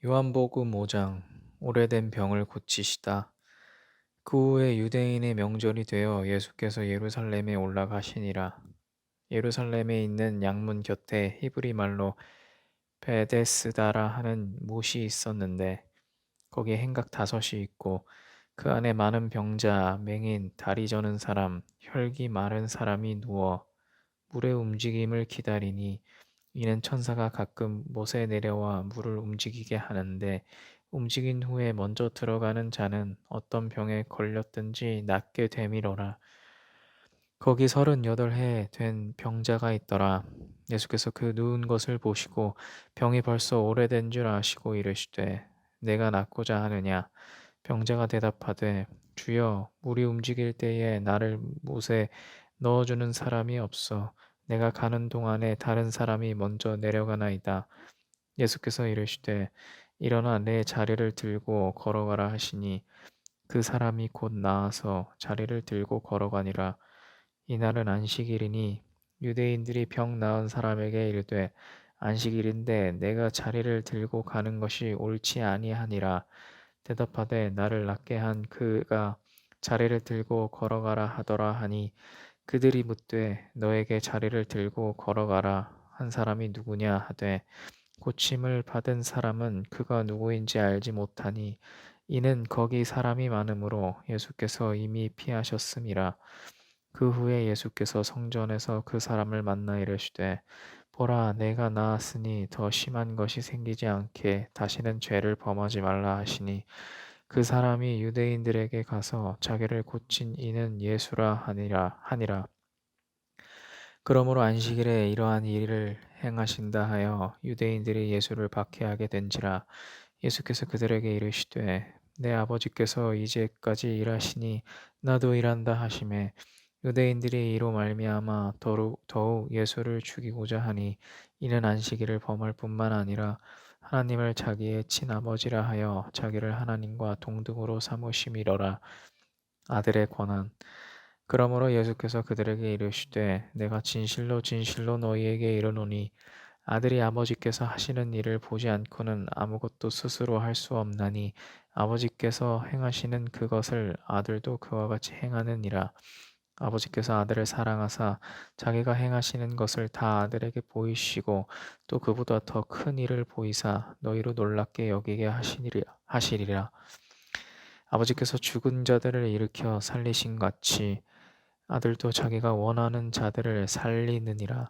요한복음 5장. 오래된 병을 고치시다. 그 후에 유대인의 명절이 되어 예수께서 예루살렘에 올라가시니라. 예루살렘에 있는 양문 곁에 히브리 말로 베데스다라 하는 못이 있었는데 거기에 행각 다섯이 있고 그 안에 많은 병자, 맹인, 다리 저는 사람, 혈기 마른 사람이 누워 물의 움직임을 기다리니 이는 천사가 가끔 못에 내려와 물을 움직이게 하는데 움직인 후에 먼저 들어가는 자는 어떤 병에 걸렸든지 낫게 되미러라. 거기 38해 된 병자가 있더라. 예수께서 그 누운 것을 보시고 병이 벌써 오래된 줄 아시고 이르시되 내가 낫고자 하느냐. 병자가 대답하되 주여 물이 움직일 때에 나를 못에 넣어주는 사람이 없어. 내가 가는 동안에 다른 사람이 먼저 내려가나이다. 예수께서 이르시되 일어나 내 자리를 들고 걸어가라 하시니 그 사람이 곧 나아서 자리를 들고 걸어가니라. 이날은 안식일이니 유대인들이 병 나은 사람에게 이르되 안식일인데 내가 자리를 들고 가는 것이 옳지 아니하니라. 대답하되 나를 낫게 한 그가 자리를 들고 걸어가라 하더라 하니 그들이 묻되 너에게 자리를 들고 걸어가라 한 사람이 누구냐 하되 고침을 받은 사람은 그가 누구인지 알지 못하니 이는 거기 사람이 많으므로 예수께서 이미 피하셨음이라. 그 후에 예수께서 성전에서 그 사람을 만나 이르시되 보라 내가 나았으니 더 심한 것이 생기지 않게 다시는 죄를 범하지 말라 하시니 그 사람이 유대인들에게 가서 자기를 고친 이는 예수라 하니라. 그러므로 안식일에 이러한 일을 행하신다 하여 유대인들이 예수를 박해하게 된지라. 예수께서 그들에게 이르시되 내 아버지께서 이제까지 일하시니 나도 일한다 하시매 유대인들이 이로 말미암아 더욱 예수를 죽이고자 하니 이는 안식일을 범할 뿐만 아니라 하나님을 자기의 친아버지라 하여 자기를 하나님과 동등으로 삼으심이러라. 아들의 권한. 그러므로 예수께서 그들에게 이르시되 내가 진실로 진실로 너희에게 이르노니 아들이 아버지께서 하시는 일을 보지 않고는 아무것도 스스로 할 수 없나니 아버지께서 행하시는 그것을 아들도 그와 같이 행하느니라. 아버지께서 아들을 사랑하사 자기가 행하시는 것을 다 아들에게 보이시고 또 그보다 더 큰 일을 보이사 너희로 놀랍게 여기게 하시리라. 아버지께서 죽은 자들을 일으켜 살리신 같이 아들도 자기가 원하는 자들을 살리느니라.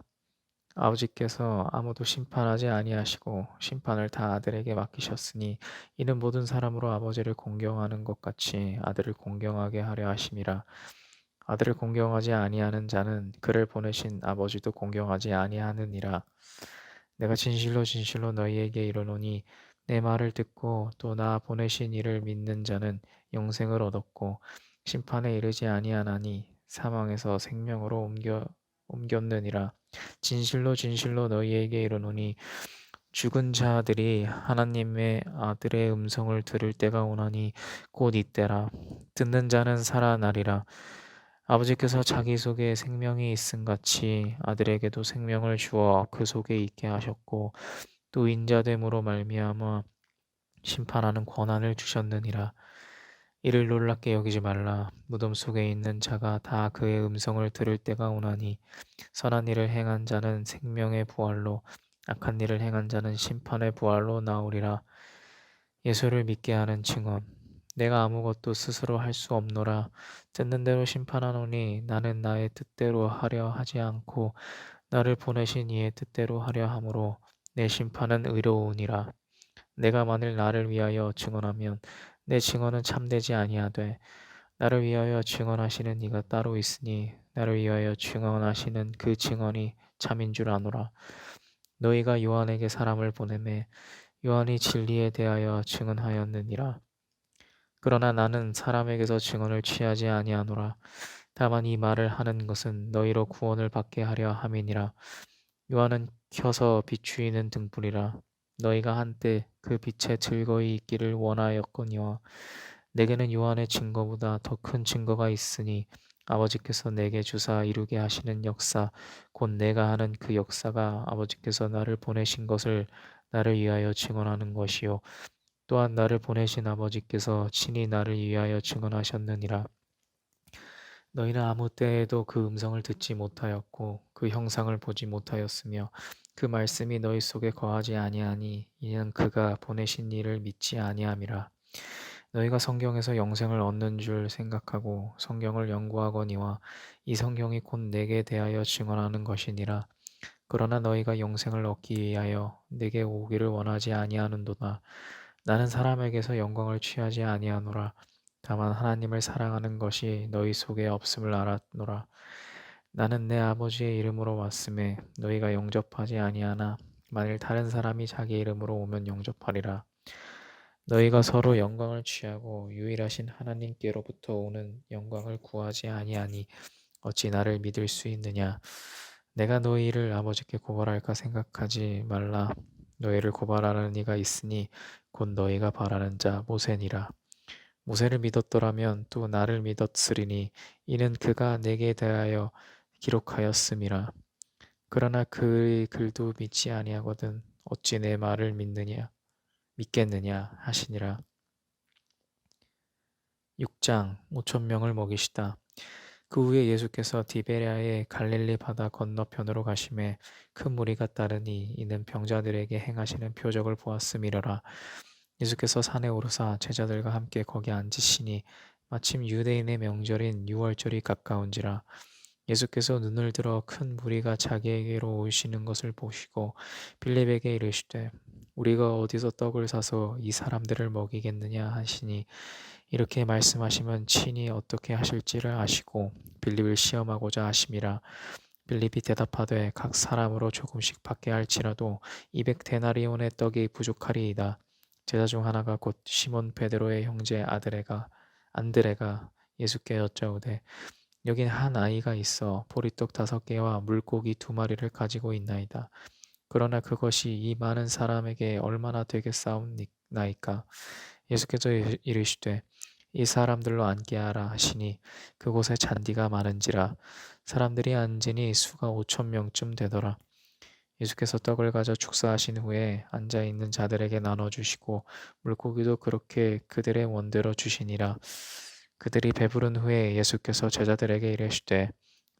아버지께서 아무도 심판하지 아니하시고 심판을 다 아들에게 맡기셨으니 이는 모든 사람으로 아버지를 공경하는 것 같이 아들을 공경하게 하려 하심이라. 아들을 공경하지 아니하는 자는 그를 보내신 아버지도 공경하지 아니하느니라. 내가 진실로 진실로 너희에게 이르노니 내 말을 듣고 또 나 보내신 이를 믿는 자는 영생을 얻었고 심판에 이르지 아니하나니 사망에서 생명으로 옮겼느니라. 진실로 진실로 너희에게 이르노니 죽은 자들이 하나님의 아들의 음성을 들을 때가 오나니 곧 이때라. 듣는 자는 살아나리라. 아버지께서 자기 속에 생명이 있음 같이 아들에게도 생명을 주어 그 속에 있게 하셨고 또 인자됨으로 말미암아 심판하는 권한을 주셨느니라. 이를 놀랍게 여기지 말라. 무덤 속에 있는 자가 다 그의 음성을 들을 때가 오나니 선한 일을 행한 자는 생명의 부활로 악한 일을 행한 자는 심판의 부활로 나오리라. 예수를 믿게 하는 증언. 내가 아무것도 스스로 할 수 없노라. 듣는 대로 심판하노니 나는 나의 뜻대로 하려 하지 않고 나를 보내신 이의 뜻대로 하려 함으로 내 심판은 의로우니라. 내가 만일 나를 위하여 증언하면 내 증언은 참되지 아니하되 나를 위하여 증언하시는 이가 따로 있으니 나를 위하여 증언하시는 그 증언이 참인 줄 아노라. 너희가 요한에게 사람을 보내매 요한이 진리에 대하여 증언하였느니라. 그러나 나는 사람에게서 증언을 취하지 아니하노라. 다만 이 말을 하는 것은 너희로 구원을 받게 하려 함이니라. 요한은 켜서 비추이는 등불이라. 너희가 한때 그 빛에 즐거이 있기를 원하였거니와 내게는 요한의 증거보다 더 큰 증거가 있으니 아버지께서 내게 주사 이루게 하시는 역사 곧 내가 하는 그 역사가 아버지께서 나를 보내신 것을 나를 위하여 증언하는 것이요 또한 나를 보내신 아버지께서 친히 나를 위하여 증언하셨느니라. 너희는 아무 때에도 그 음성을 듣지 못하였고 그 형상을 보지 못하였으며 그 말씀이 너희 속에 거하지 아니하니 이는 그가 보내신 이를 믿지 아니함이라. 너희가 성경에서 영생을 얻는 줄 생각하고 성경을 연구하거니와 이 성경이 곧 내게 대하여 증언하는 것이니라. 그러나 너희가 영생을 얻기 위하여 내게 오기를 원하지 아니하는도다. 나는 사람에게서 영광을 취하지 아니하노라. 다만 하나님을 사랑하는 것이 너희 속에 없음을 알았노라. 나는 내 아버지의 이름으로 왔음에 너희가 영접하지 아니하나 만일 다른 사람이 자기 이름으로 오면 영접하리라. 너희가 서로 영광을 취하고 유일하신 하나님께로부터 오는 영광을 구하지 아니하니 어찌 나를 믿을 수 있느냐? 내가 너희를 아버지께 고발할까 생각하지 말라. 너희를 고발하는 이가 있으니 곧 너희가 바라는 자 모세니라. 모세를 믿었더라면 또 나를 믿었으리니 이는 그가 내게 대하여 기록하였음이라. 그러나 그의 글도 믿지 아니하거든 어찌 내 말을 믿겠느냐 하시니라. 6장 5천 명을 먹이시다. 그 후에 예수께서 디베랴의 갈릴리 바다 건너편으로 가심에 큰 무리가 따르니 이는 병자들에게 행하시는 표적을 보았음이러라. 예수께서 산에 오르사 제자들과 함께 거기 앉으시니 마침 유대인의 명절인 유월절이 가까운지라. 예수께서 눈을 들어 큰 무리가 자기에게로 오시는 것을 보시고 빌립에게 이르시되 우리가 어디서 떡을 사서 이 사람들을 먹이겠느냐 하시니 이렇게 말씀하시면 친히 어떻게 하실지를 아시고 빌립을 시험하고자 하심이라. 빌립이 대답하되 각 사람으로 조금씩 받게 할지라도 200데나리온의 떡이 부족하리이다. 제자 중 하나가 곧 시몬 베드로의 형제 안드레가 예수께 여짜오되 여긴 한 아이가 있어 보리떡 5개와 물고기 2마리를 가지고 있나이다. 그러나 그것이 이 많은 사람에게 얼마나 되겠사옵나이까. 예수께서 이르시되 이 사람들로 앉게 하라 하시니 그곳에 잔디가 많은지라 사람들이 앉으니 수가 5천 명쯤 되더라. 예수께서 떡을 가져 축사하신 후에 앉아 있는 자들에게 나눠 주시고 물고기도 그렇게 그들의 원대로 주시니라. 그들이 배부른 후에 예수께서 제자들에게 이르시되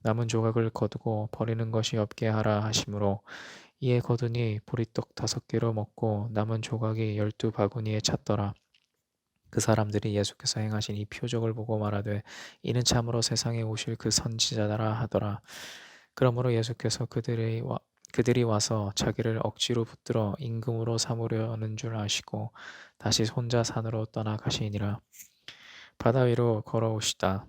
남은 조각을 거두고 버리는 것이 없게 하라 하시므로 이에 거두니 보리떡 5개로 먹고 남은 조각이 12바구니에 찼더라. 그 사람들이 예수께서 행하신 이 표적을 보고 말하되 이는 참으로 세상에 오실 그 선지자라 하더라. 그러므로 예수께서 그들이 와서 자기를 억지로 붙들어 임금으로 삼으려는 줄 아시고 다시 혼자 산으로 떠나가시니라. 바다 위로 걸어오시다.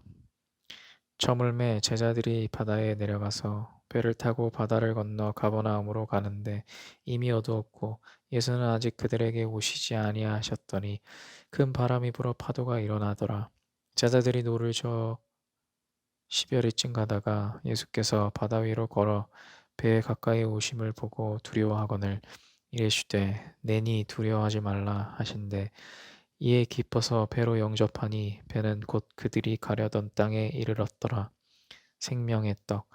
저물매 제자들이 바다에 내려가서 배를 타고 바다를 건너 가버나움으로 가는데 이미 어두웠고 예수는 아직 그들에게 오시지 아니하셨더니 큰 바람이 불어 파도가 일어나더라. 제자들이 노를 저어 10여리쯤 가다가 예수께서 바다 위로 걸어 배에 가까이 오심을 보고 두려워하거늘 이르시되 내니 두려워하지 말라 하신대 이에 기뻐서 배로 영접하니 배는 곧 그들이 가려던 땅에 이르렀더라. 생명의 떡.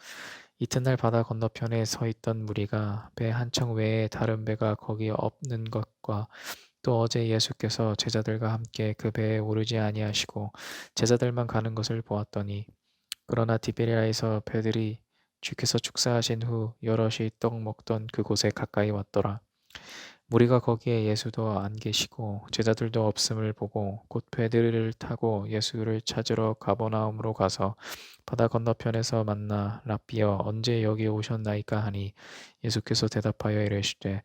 이튿날 바다 건너편에 서 있던 무리가 배 한 척 외에 다른 배가 거기 없는 것과 또 어제 예수께서 제자들과 함께 그 배에 오르지 아니하시고 제자들만 가는 것을 보았더니 그러나 디베리아에서 배들이 주께서 축사하신 후 여럿이 떡 먹던 그곳에 가까이 왔더라. 무리가 거기에 예수도 안 계시고 제자들도 없음을 보고 곧 배들을 타고 예수를 찾으러 가버나움으로 가서 바다 건너편에서 만나 랍비여 언제 여기 오셨나이까 하니 예수께서 대답하여 이르시되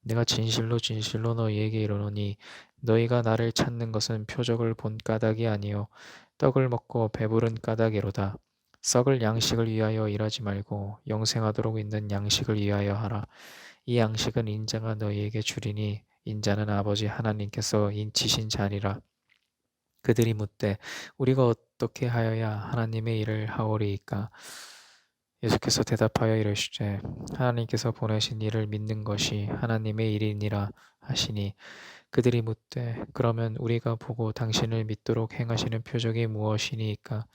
내가 진실로 진실로 너희에게 이르노니 너희가 나를 찾는 것은 표적을 본 까닭이 아니요 떡을 먹고 배부른 까닭이로다. 썩을 양식을 위하여 일하지 말고 영생하도록 있는 양식을 위하여 하라. 이 양식은 인자가 너희에게 주리니 인자는 아버지 하나님께서 인치신 자니라. 그들이 묻되 우리가 어떻게 하여야 하나님의 일을 하오리이까? 예수께서 대답하여 이르시되 하나님께서 보내신 이를 믿는 것이 하나님의 일이니라 하시니 그들이 묻되 그러면 우리가 보고 당신을 믿도록 행하시는 표적이 무엇이니이까?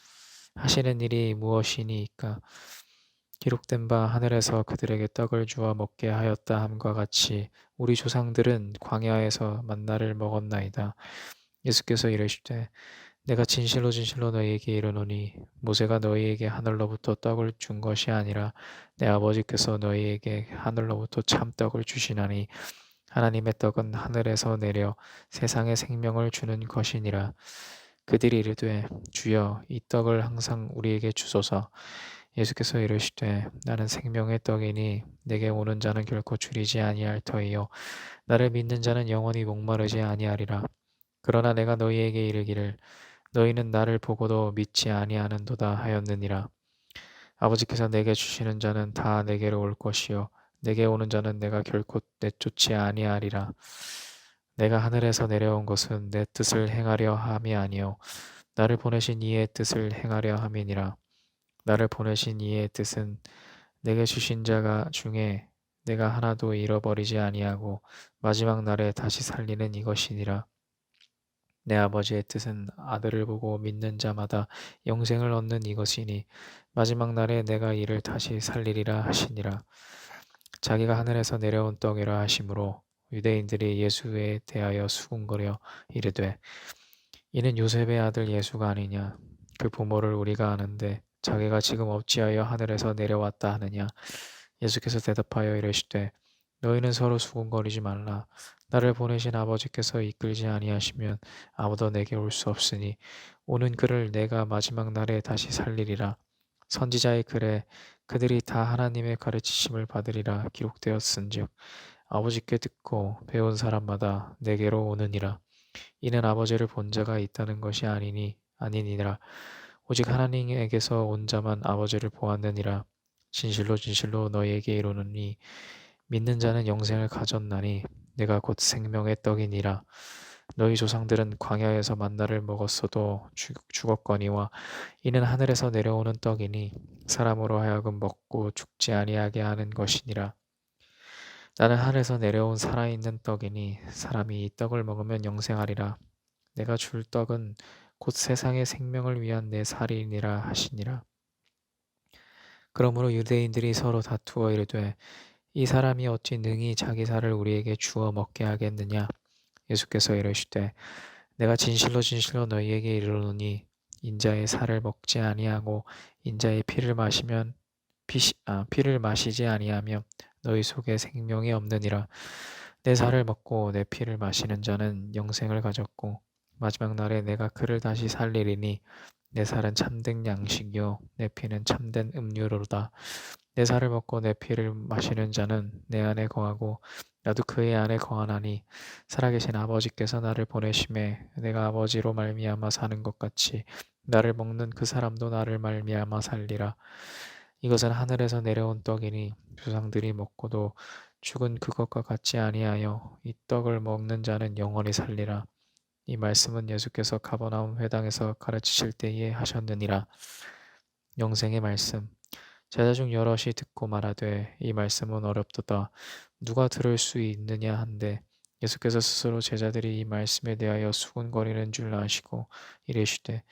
하시는 일이 무엇이니이까? 기록된 바 하늘에서 그들에게 떡을 주어 먹게 하였다 함과 같이 우리 조상들은 광야에서 만나를 먹었나이다. 예수께서 이르시되 내가 진실로 진실로 너희에게 이르노니 모세가 너희에게 하늘로부터 떡을 준 것이 아니라 내 아버지께서 너희에게 하늘로부터 참떡을 주시나니 하나님의 떡은 하늘에서 내려 세상에 생명을 주는 것이니라. 그들이 이르되 주여 이 떡을 항상 우리에게 주소서. 예수께서 이르시되 나는 생명의 떡이니 내게 오는 자는 결코 줄이지 아니할 터이요 나를 믿는 자는 영원히 목마르지 아니하리라. 그러나 내가 너희에게 이르기를 너희는 나를 보고도 믿지 아니하는도다 하였느니라. 아버지께서 내게 주시는 자는 다 내게로 올 것이요 내게 오는 자는 내가 결코 내쫓지 아니하리라. 내가 하늘에서 내려온 것은 내 뜻을 행하려 함이 아니요 나를 보내신 이의 뜻을 행하려 함이니라. 나를 보내신 이의 뜻은 내게 주신 자가 중에 내가 하나도 잃어버리지 아니하고 마지막 날에 다시 살리는 이것이니라. 내 아버지의 뜻은 아들을 보고 믿는 자마다 영생을 얻는 이것이니 마지막 날에 내가 이를 다시 살리리라 하시니라. 자기가 하늘에서 내려온 떡이라 하심으로 유대인들이 예수에 대하여 수군거려 이르되 이는 요셉의 아들 예수가 아니냐. 그 부모를 우리가 아는데 자기가 지금 어찌하여 하늘에서 내려왔다 하느냐. 예수께서 대답하여 이르시되 너희는 서로 수군거리지 말라. 나를 보내신 아버지께서 이끌지 아니하시면 아무도 내게 올 수 없으니 오는 그를 내가 마지막 날에 다시 살리리라. 선지자의 글에 그들이 다 하나님의 가르치심을 받으리라 기록되었은즉 아버지께 듣고 배운 사람마다 내게로 오느니라. 이는 아버지를 본 자가 있다는 것이 아니니라. 오직 하나님에게서 온 자만 아버지를 보았느니라. 진실로 진실로 너희에게 이르노니 믿는 자는 영생을 가졌나니 내가 곧 생명의 떡이니라. 너희 조상들은 광야에서 만나를 먹었어도 죽었거니와 이는 하늘에서 내려오는 떡이니 사람으로 하여금 먹고 죽지 아니하게 하는 것이니라. 나는 하늘에서 내려온 살아있는 떡이니 사람이 이 떡을 먹으면 영생하리라. 내가 줄 떡은 곧 세상의 생명을 위한 내 살이니라 하시니라. 그러므로 유대인들이 서로 다투어 이르되 이 사람이 어찌 능히 자기 살을 우리에게 주어 먹게 하겠느냐. 예수께서 이르시되 내가 진실로 진실로 너희에게 이르노니 인자의 살을 먹지 아니하고 인자의 피를 마시지 아니하며 너희 속에 생명이 없느니라. 내 살을 먹고 내 피를 마시는 자는 영생을 가졌고 마지막 날에 내가 그를 다시 살리리니 내 살은 참된 양식이요 내 피는 참된 음료로다. 내 살을 먹고 내 피를 마시는 자는 내 안에 거하고 나도 그의 안에 거하나니 살아계신 아버지께서 나를 보내심에 내가 아버지로 말미암아 사는 것 같이 나를 먹는 그 사람도 나를 말미암아 살리라. 이것은 하늘에서 내려온 떡이니 조상들이 먹고도 죽은 그것과 같지 아니하여 이 떡을 먹는 자는 영원히 살리라. 이 말씀은 예수께서 가버나움 회당에서 가르치실 때에 하셨느니라. 영생의 말씀. 제자 중 여럿이 듣고 말하되 이 말씀은 어렵도다. 누가 들을 수 있느냐 한데 예수께서 스스로 제자들이 이 말씀에 대하여 수군거리는 줄 아시고 이르시되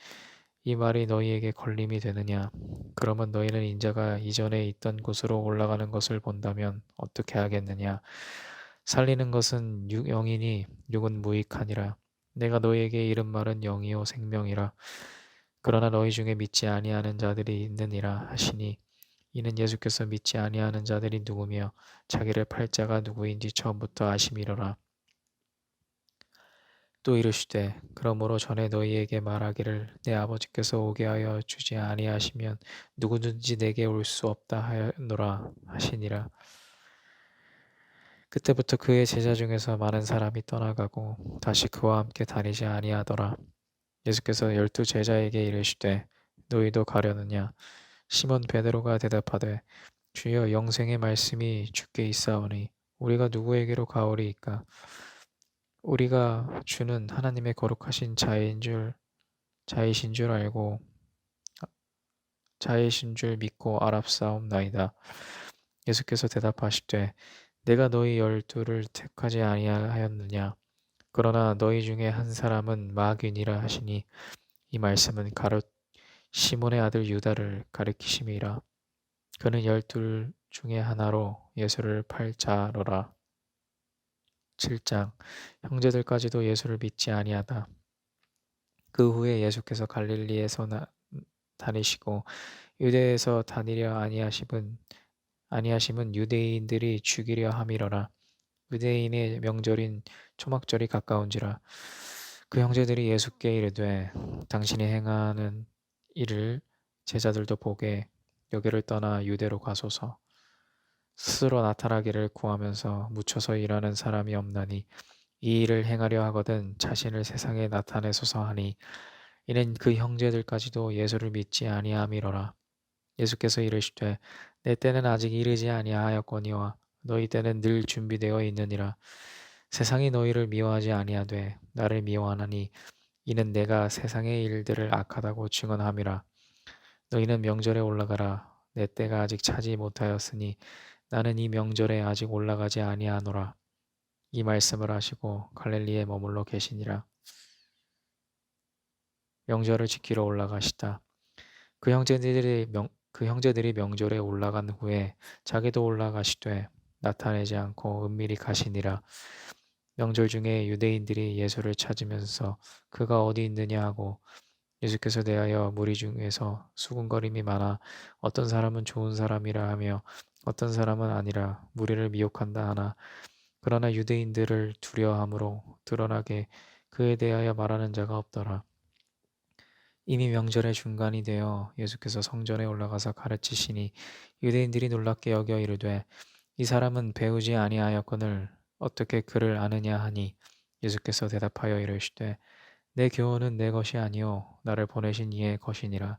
이 말이 너희에게 걸림이 되느냐. 그러면 너희는 인자가 이전에 있던 곳으로 올라가는 것을 본다면 어떻게 하겠느냐. 살리는 것은 영이니 육은 무익하니라. 내가 너희에게 이른 말은 영이요 생명이라. 그러나 너희 중에 믿지 아니하는 자들이 있느니라 하시니 이는 예수께서 믿지 아니하는 자들이 누구며 자기를 팔 자가 누구인지 처음부터 아심이로라. 또 이르시되 그러므로 전에 너희에게 말하기를 내 아버지께서 오게 하여 주지 아니하시면 누구든지 내게 올 수 없다 하노라 하시니라. 그때부터 그의 제자 중에서 많은 사람이 떠나가고 다시 그와 함께 다니지 아니하더라. 예수께서 12 제자에게 이르시되 너희도 가려느냐. 시몬 베드로가 대답하되 주여 영생의 말씀이 주께 있사오니 우리가 누구에게로 가오리이까. 우리가 주는 하나님의 거룩하신 자이신 줄 믿고 알았사옵나이다. 예수께서 대답하시되 내가 너희 12를 택하지 아니하였느냐. 그러나 너희 중에 한 사람은 마귀니라 하시니 이 말씀은 가롯 시몬의 아들 유다를 가리키심이라. 그는 열둘 중에 하나로 예수를 팔 자로라. 7장. 형제들까지도 예수를 믿지 아니하다. 그 후에 예수께서 갈릴리에서 다니시고 유대에서 다니려 아니하심은 유대인들이 죽이려 함이러라. 유대인의 명절인 초막절이 가까운지라. 그 형제들이 예수께 이르되 당신이 행하는 일을 제자들도 보게 여기를 떠나 유대로 가소서. 스스로 나타나기를 구하면서 묻혀서 일하는 사람이 없나니 이 일을 행하려 하거든 자신을 세상에 나타내소서 하니 이는 그 형제들까지도 예수를 믿지 아니함이로라. 예수께서 이르시되 내 때는 아직 이르지 아니하였거니와 너희 때는 늘 준비되어 있느니라. 세상이 너희를 미워하지 아니하되 나를 미워하나니 이는 내가 세상의 일들을 악하다고 증언함이라. 너희는 명절에 올라가라. 내 때가 아직 차지 못하였으니 나는 이 명절에 아직 올라가지 아니하노라. 이 말씀을 하시고 갈릴리에 머물러 계시니라. 명절을 지키러 올라가시다. 그 형제들이 명절에 올라간 후에 자기도 올라가시되 나타내지 않고 은밀히 가시니라. 명절 중에 유대인들이 예수를 찾으면서 그가 어디 있느냐 하고 예수께서 대하여 무리 중에서 수군거림이 많아 어떤 사람은 좋은 사람이라 하며 어떤 사람은 아니라 무리를 미혹한다 하나 그러나 유대인들을 두려워함으로 드러나게 그에 대하여 말하는 자가 없더라. 이미 명절의 중간이 되어 예수께서 성전에 올라가서 가르치시니 유대인들이 놀랍게 여겨 이르되 이 사람은 배우지 아니하였거늘 어떻게 그를 아느냐 하니 예수께서 대답하여 이르시되 내 교훈은 내 것이 아니요 나를 보내신 이의 것이니라.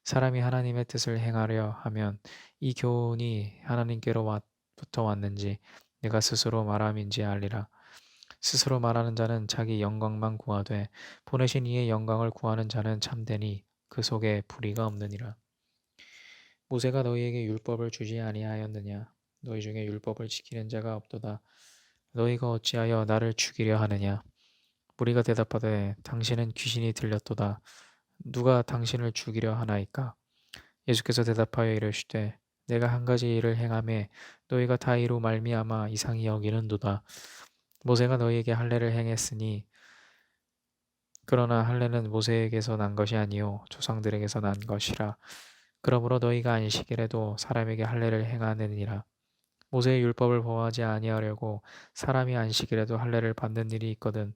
사람이 하나님의 뜻을 행하려 하면 이 교훈이 하나님께로부터 왔는지 내가 스스로 말함인지 알리라. 스스로 말하는 자는 자기 영광만 구하되 보내신 이의 영광을 구하는 자는 참되니 그 속에 불의가 없느니라. 모세가 너희에게 율법을 주지 아니하였느냐? 너희 중에 율법을 지키는 자가 없도다. 너희가 어찌하여 나를 죽이려 하느냐? 무리가 대답하되 당신은 귀신이 들렸도다. 누가 당신을 죽이려 하나이까? 예수께서 대답하여 이르시되 내가 한 가지 일을 행하매 너희가 다 이로 말미암아 이상히 여기는도다. 모세가 너희에게 할례를 행했으니 그러나 할례는 모세에게서 난 것이 아니요 조상들에게서 난 것이라. 그러므로 너희가 안식일에도 사람에게 할례를 행하느니라. 모세의 율법을 보호하지 아니하려고 사람이 안식일에도 할례를 받는 일이 있거든.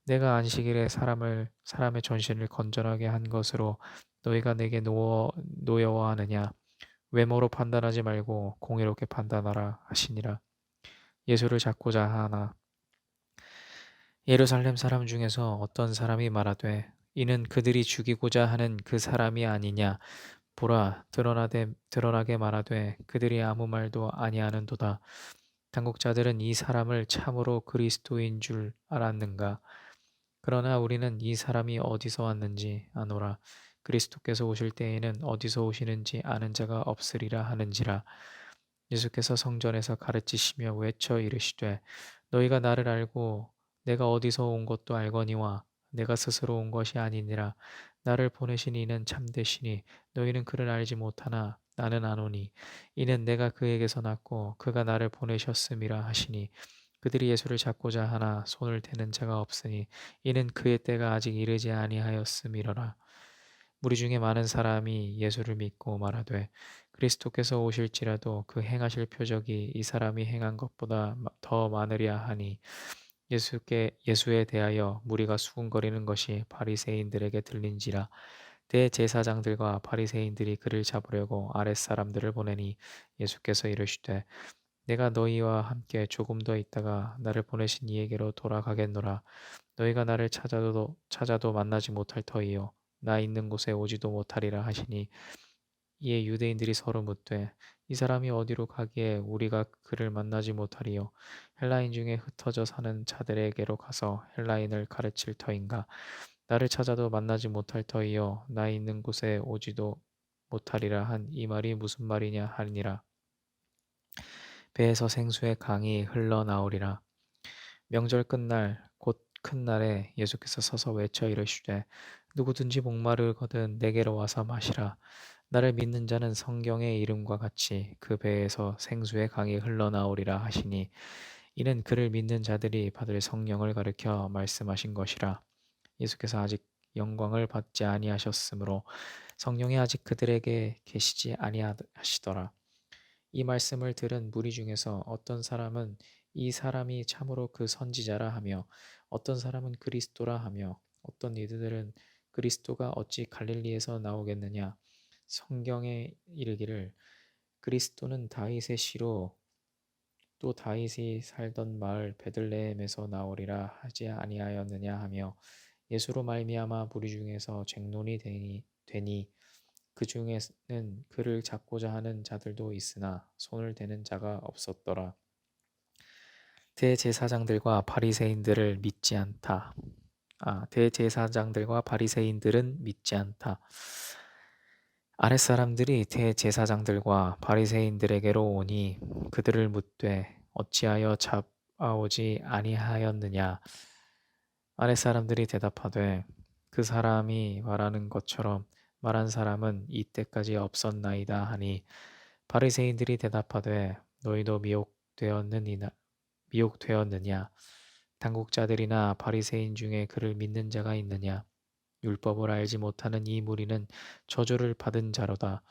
내가 안식일에 사람의 전신을 건전하게 한 것으로 너희가 내게 노여워하느냐? 외모로 판단하지 말고 공의롭게 판단하라 하시니라. 예수를 잡고자 하나 예루살렘 사람 중에서 어떤 사람이 말하되 이는 그들이 죽이고자 하는 그 사람이 아니냐 보라 드러나게 말하되 그들이 아무 말도 아니하는도다. 당국자들은 이 사람을 참으로 그리스도인 줄 알았는가? 그러나 우리는 이 사람이 어디서 왔는지 아노라. 그리스도께서 오실 때에는 어디서 오시는지 아는 자가 없으리라 하는지라. 예수께서 성전에서 가르치시며 외쳐 이르시되 너희가 나를 알고 내가 어디서 온 것도 알거니와 내가 스스로 온 것이 아니니라. 나를 보내신 이는 참되시니 너희는 그를 알지 못하나 나는 아노니 이는 내가 그에게서 났고 그가 나를 보내셨음이라 하시니 그들이 예수를 잡고자 하나 손을 대는 자가 없으니 이는 그의 때가 아직 이르지 아니하였음이러라. 무리 중에 많은 사람이 예수를 믿고 말하되 그리스도께서 오실지라도 그 행하실 표적이 이 사람이 행한 것보다 더 많으랴 하니 예수에 대하여 무리가 수군거리는 것이 바리새인들에게 들린지라. 대제사장들과 바리새인들이 그를 잡으려고 아랫사람들을 보내니 예수께서 이르시되 내가 너희와 함께 조금 더 있다가 나를 보내신 이에게로 돌아가겠노라. 너희가 나를 찾아도 만나지 못할 터이요 나 있는 곳에 오지도 못하리라 하시니 이에 유대인들이 서로 묻되 이 사람이 어디로 가기에 우리가 그를 만나지 못하리요 헬라인 중에 흩어져 사는 자들에게로 가서 헬라인을 가르칠 터인가 나를 찾아도 만나지 못할 터이요 나 있는 곳에 오지도 못하리라 한 이 말이 무슨 말이냐 하니라. 배에서 생수의 강이 흘러나오리라. 명절 끝날 곧 큰 날에 예수께서 서서 외쳐 이르시되 누구든지 목마르거든 내게로 와서 마시라. 나를 믿는 자는 성경의 이름과 같이 그 배에서 생수의 강이 흘러나오리라 하시니 이는 그를 믿는 자들이 받을 성령을 가리켜 말씀하신 것이라. 예수께서 아직 영광을 받지 아니하셨으므로 성령이 아직 그들에게 계시지 아니하시더라. 이 말씀을 들은 무리 중에서 어떤 사람은 이 사람이 참으로 그 선지자라 하며 어떤 사람은 그리스도라 하며 어떤 이들은 그리스도가 어찌 갈릴리에서 나오겠느냐. 성경에 이르기를 그리스도는 다윗의 씨로 또 다윗이 살던 마을 베들레헴에서 나오리라 하지 아니하였느냐 하며 예수로 말미암아 무리 중에서 쟁론이 되니 그 중에는 그를 잡고자 하는 자들도 있으나 손을 대는 자가 없었더라. 대제사장들과 바리새인들을 믿지 않다. 대제사장들과 바리새인들은 믿지 않다. 아랫사람들이 대제사장들과 바리새인들에게로 오니 그들을 묻되 어찌하여 잡아오지 아니하였느냐. 아랫사람들이 대답하되 그 사람이 말하는 것처럼 말한 사람은 이때까지 없었나이다 하니 바리새인들이 대답하되 너희도 미혹되었느냐. 당국자들이나 바리새인 중에 그를 믿는 자가 있느냐. 율법을 알지 못하는 이 무리는 저주를 받은 자로다.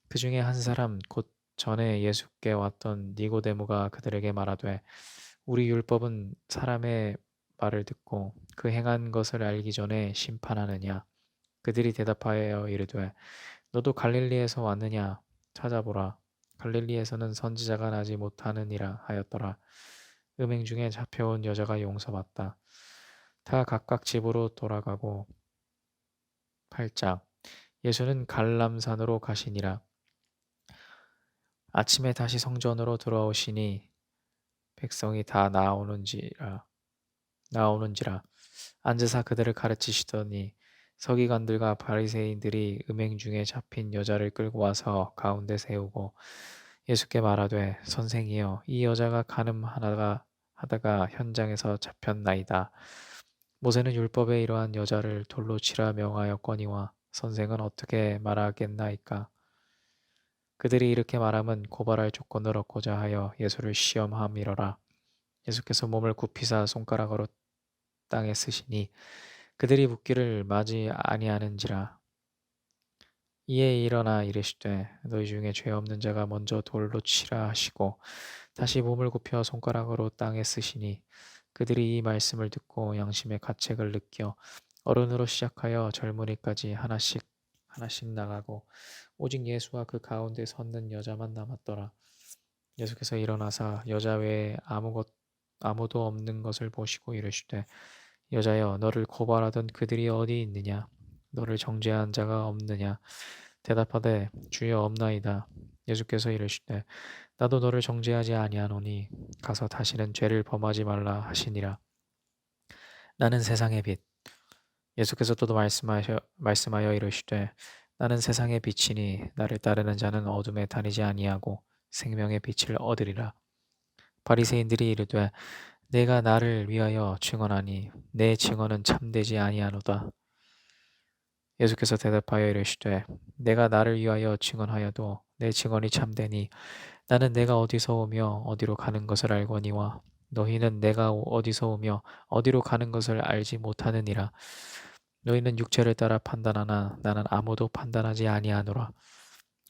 그 중에 한 사람 곧 전에 예수께 왔던 니고데모가 그들에게 말하되 우리 율법은 사람의 말을 듣고 그 행한 것을 알기 전에 심판하느냐. 그들이 대답하여 이르되 너도 갈릴리에서 왔느냐. 찾아보라. 갈릴리에서는 선지자가 나지 못하느니라 하였더라. 음행 중에 잡혀온 여자가 용서받다. 다 각각 집으로 돌아가고 8장 예수는 갈람산으로 가시니라. 아침에 다시 성전으로 돌아오시니 백성이 다 나오는지라 앉으사 그들을 가르치시더니 서기관들과 바리새인들이 음행 중에 잡힌 여자를 끌고 와서 가운데 세우고 예수께 말하되 선생이여 이 여자가 하다가 현장에서 잡혔나이다. 모세는 율법에 이러한 여자를 돌로 치라 명하였거니와 선생은 어떻게 말하겠나이까. 그들이 이렇게 말함은 고발할 조건을 얻고자 하여 예수를 시험함이러라. 예수께서 몸을 굽히사 손가락으로 땅에 쓰시니 그들이 묻기를 마지 아니하는지라. 이에 일어나 이르시되 너희 중에 죄 없는 자가 먼저 돌로 치라 하시고 다시 몸을 굽혀 손가락으로 땅에 쓰시니 그들이 이 말씀을 듣고 양심의 가책을 느껴 어른으로 시작하여 젊은이까지 하나씩 나가고 오직 예수와 그 가운데 섰는 여자만 남았더라. 예수께서 일어나사 여자 외에 아무도 없는 것을 보시고 이르시되 여자여 너를 고발하던 그들이 어디 있느냐. 너를 정죄한 자가 없느냐. 대답하되 주여 없나이다. 예수께서 이르시되 나도 너를 정죄하지 아니하노니 가서 다시는 죄를 범하지 말라 하시니라. 나는 세상의 빛. 예수께서 또 말씀하여 이르시되 나는 세상의 빛이니 나를 따르는 자는 어둠에 다니지 아니하고 생명의 빛을 얻으리라. 바리새인들이 이르되 내가 나를 위하여 증언하니 내 증언은 참되지 아니하노다. 예수께서 대답하여 이르시되 내가 나를 위하여 증언하여도 내 증언이 참되니 나는 내가 어디서 오며 어디로 가는 것을 알거니와 너희는 내가 어디서 오며 어디로 가는 것을 알지 못하느니라. 너희는 육체를 따라 판단하나 나는 아무도 판단하지 아니하노라.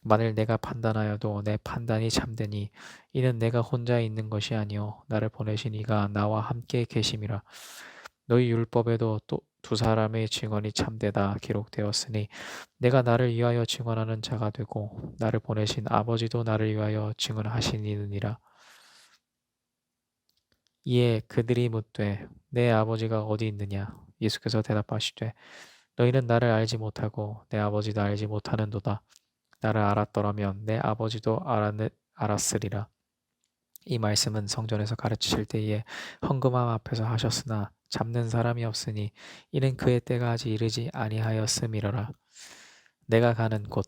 만일 내가 판단하여도 내 판단이 참되니 이는 내가 혼자 있는 것이 아니요 나를 보내신 이가 나와 함께 계심이라. 너희 율법에도 또 두 사람의 증언이 참되다 기록되었으니 내가 나를 위하여 증언하는 자가 되고 나를 보내신 아버지도 나를 위하여 증언하시니라. 이에 그들이 묻되 내 아버지가 어디 있느냐. 예수께서 대답하시되 너희는 나를 알지 못하고 내 아버지도 알지 못하는도다. 나를 알았더라면 내 아버지도 알았으리라. 이 말씀은 성전에서 가르치실 때에 헌금함 앞에서 하셨으나 잡는 사람이 없으니 이는 그의 때가 아직 이르지 아니하였음이로라. 내가 가는 곳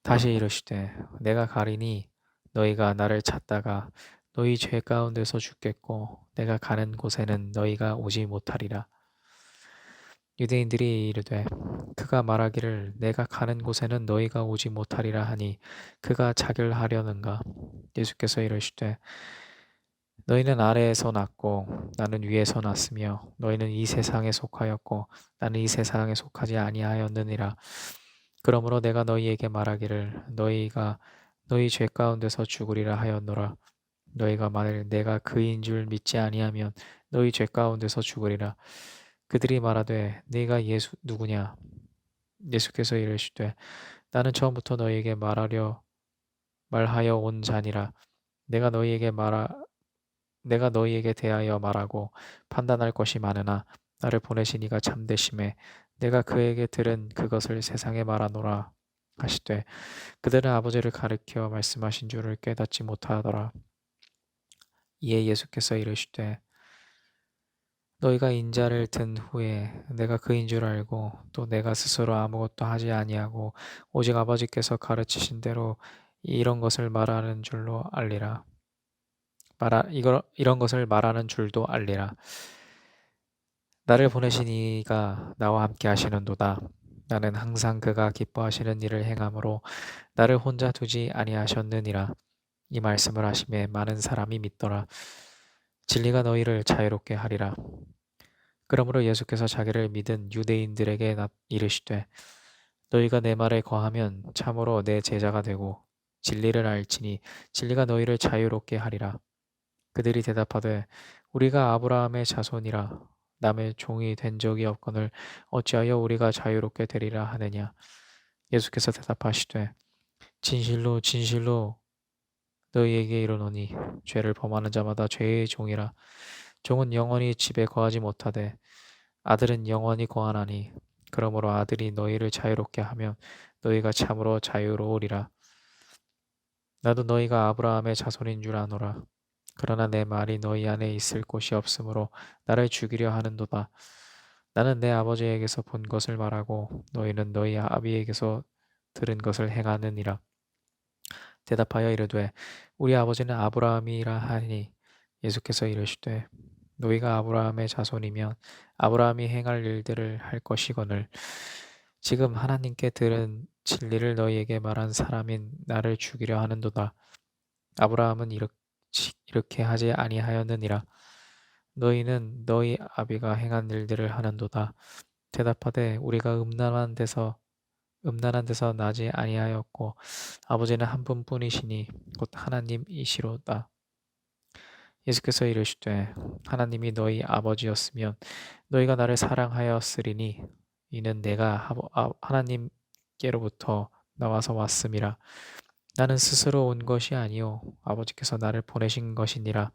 다시 이르시되 내가 가리니 너희가 나를 찾다가 너희 죄 가운데서 죽겠고 내가 가는 곳에는 너희가 오지 못하리라. 유대인들이 이르되 그가 말하기를 내가 가는 곳에는 너희가 오지 못하리라 하니 그가 자결하려는가. 예수께서 이르시되 너희는 아래에서 났고 나는 위에서 났으며 너희는 이 세상에 속하였고 나는 이 세상에 속하지 아니하였느니라. 그러므로 내가 너희에게 말하기를 너희가 너희 죄 가운데서 죽으리라 하였노라. 너희가 만일 내가 그인 줄 믿지 아니하면 너희 죄 가운데서 죽으리라. 그들이 말하되 네가 예수 누구냐. 예수께서 이르시되 나는 처음부터 너희에게 말하여 온 자니라. 내가 너희에게 대하여 말하고 판단할 것이 많으나 나를 보내신 이가 참되심에 내가 그에게 들은 그것을 세상에 말하노라 하시되 그들은 아버지를 가리켜 말씀하신 줄을 깨닫지 못하더라. 이에 예수께서 이르시되 너희가 인자를 든 후에 내가 그인 줄 알고 또 내가 스스로 아무것도 하지 아니하고 오직 아버지께서 가르치신 대로 이런 것을 말하는 줄로 알리라. 이런 것을 말하는 줄도 알리라. 나를 보내신 이가 나와 함께 하시는도다. 나는 항상 그가 기뻐하시는 일을 행함으로 나를 혼자 두지 아니하셨느니라. 이 말씀을 하심에 많은 사람이 믿더라. 진리가 너희를 자유롭게 하리라. 그러므로 예수께서 자기를 믿은 유대인들에게 이르시되 너희가 내 말에 거하면 참으로 내 제자가 되고 진리를 알지니 진리가 너희를 자유롭게 하리라. 그들이 대답하되 우리가 아브라함의 자손이라 남의 종이 된 적이 없거늘 어찌하여 우리가 자유롭게 되리라 하느냐. 예수께서 대답하시되 진실로 진실로 너희에게 이르노니 죄를 범하는 자마다 죄의 종이라. 종은 영원히 집에 거하지 못하되 아들은 영원히 거하나니 그러므로 아들이 너희를 자유롭게 하면 너희가 참으로 자유로우리라. 나도 너희가 아브라함의 자손인 줄 아노라. 그러나 내 말이 너희 안에 있을 곳이 없으므로 나를 죽이려 하는도다. 나는 내 아버지에게서 본 것을 말하고 너희는 너희 아비에게서 들은 것을 행하느니라. 대답하여 이르되 우리 아버지는 아브라함이라 하니 예수께서 이르시되 너희가 아브라함의 자손이면 아브라함이 행할 일들을 할 것이거늘 지금 하나님께 들은 진리를 너희에게 말한 사람인 나를 죽이려 하는도다. 아브라함은 이렇게 하지 아니하였느니라. 너희는 너희 아비가 행한 일들을 하는도다. 대답하되 우리가 음란한 데서 나지 아니하였고 아버지는 한 분뿐이시니 곧 하나님이시로다. 예수께서 이르시되 하나님이 너희 아버지였으면 너희가 나를 사랑하였으리니 이는 내가 하나님께로부터 나와서 왔음이라. 나는 스스로 온 것이 아니요 아버지께서 나를 보내신 것이니라.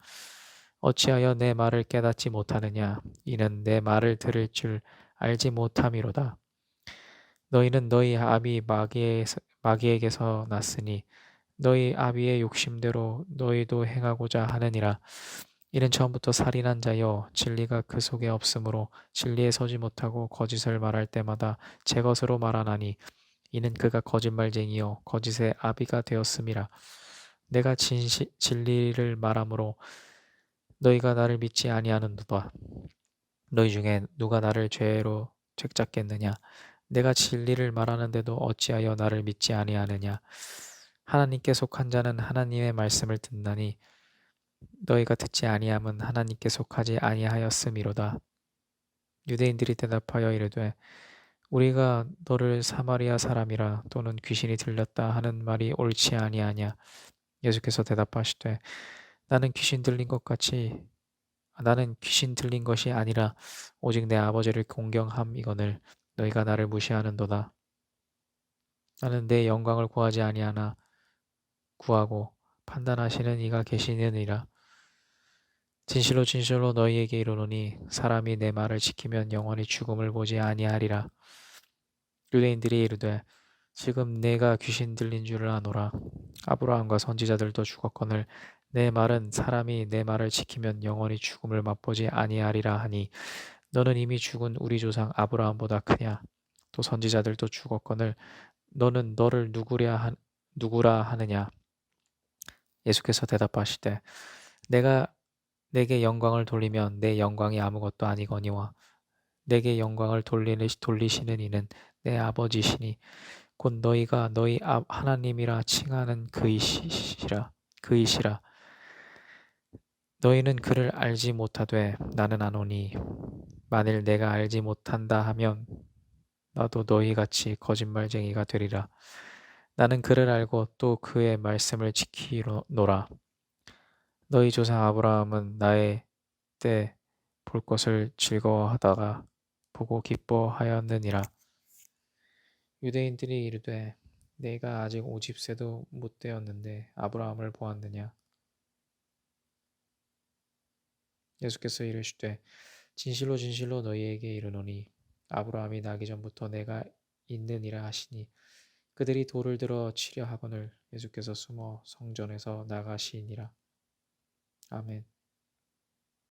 어찌하여 내 말을 깨닫지 못하느냐. 이는 내 말을 들을 줄 알지 못함이로다. 너희는 너희 아비 마귀에게서 났으니 너희 아비의 욕심대로 너희도 행하고자 하느니라. 이는 처음부터 살인한 자여 진리가 그 속에 없으므로 진리에 서지 못하고 거짓을 말할 때마다 제 것으로 말하나니 이는 그가 거짓말쟁이요 거짓의 아비가 되었음이라. 내가 진리를 말하므로 너희가 나를 믿지 아니하는도다. 너희 중에 누가 나를 죄로 책잡겠느냐. 내가 진리를 말하는데도 어찌하여 나를 믿지 아니하느냐. 하나님께 속한 자는 하나님의 말씀을 듣나니 너희가 듣지 아니함은 하나님께 속하지 아니하였음이로다. 유대인들이 대답하여 이르되 우리가 너를 사마리아 사람이라 또는 귀신이 들렸다 하는 말이 옳지 아니하냐. 예수께서 대답하시되 나는 귀신 들린 것이 아니라 오직 내 아버지를 공경함이거늘 너희가 나를 무시하는도다. 나는 내 영광을 구하지 아니하나 구하고 판단하시는 이가 계시느니라. 진실로 진실로 너희에게 이르노니 사람이 내 말을 지키면 영원히 죽음을 보지 아니하리라. 유대인들이 이르되 지금 내가 귀신 들린 줄을 아노라. 아브라함과 선지자들도 죽었거늘 내 말은 사람이 내 말을 지키면 영원히 죽음을 맛보지 아니하리라 하니 너는 이미 죽은 우리 조상 아브라함보다 크냐. 또 선지자들도 죽었거늘 너는 너를 누구라 하느냐. 예수께서 대답하시되 내가 내게 영광을 돌리면 내 영광이 아무것도 아니거니와 내게 영광을 돌리시는 이는 내 아버지시니 곧 너희가 너희 하나님이라 칭하는 그이시라. 너희는 그를 알지 못하되 나는 아노니 만일 내가 알지 못한다 하면 나도 너희같이 거짓말쟁이가 되리라. 나는 그를 알고 또 그의 말씀을 지키노라. 너희 조상 아브라함은 나의 때 볼 것을 즐거워하다가 보고 기뻐하였느니라. 유대인들이 이르되 내가 아직 50세도 못 되었는데 아브라함을 보았느냐. 예수께서 이르시되 진실로 진실로 너희에게 이르노니 아브라함이 나기 전부터 내가 있느니라 하시니 그들이 돌을 들어 치려 하거늘 예수께서 숨어 성전에서 나가시니라. 아멘.